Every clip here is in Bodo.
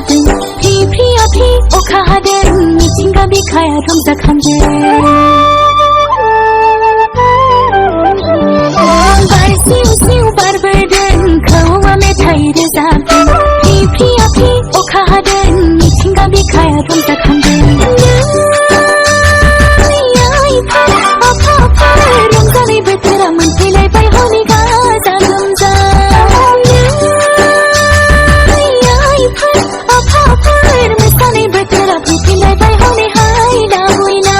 जादों फ्रि अखा हादों मिथिंगा बिखाया रंजाखांदों बार सिउ सिउ बारबोदों खौवा मेथाइ रोजाबदों फ्रि अखा हादों मिथिंगा बिखाया रंजाखांदों रंजानाय बोथोरा मोनफैलायबाय हनै गाजा गोमजा मोसानाय बोथोरा फैफिनलायबाय हनै हायला हुइला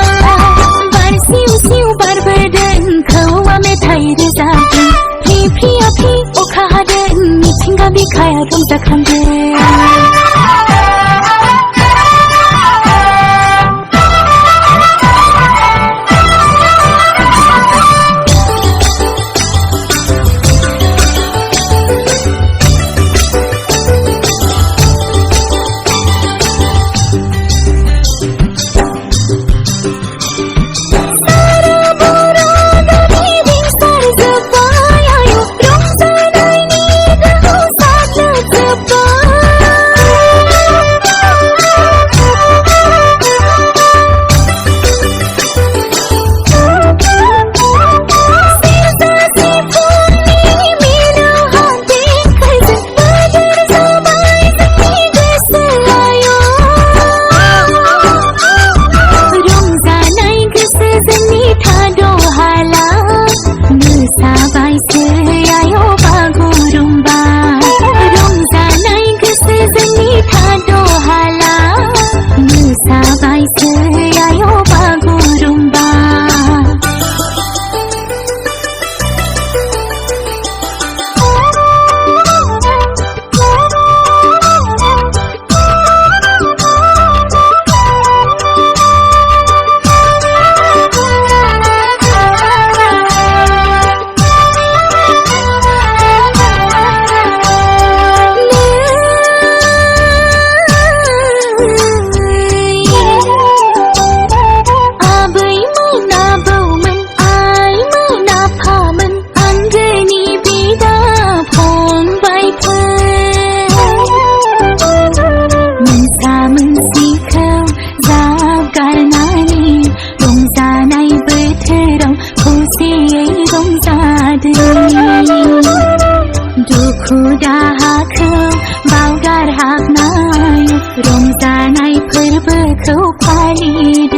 बार सिउ सिउ बारबोदों खौवा मेथाइ रोजाबदों फ्रि अखा हादों मिथिंगा बिखाया रंजाखांदों दुखु दाहाखौ बावगार हाबनाय रंजानाय फोरबोखौ फालिदों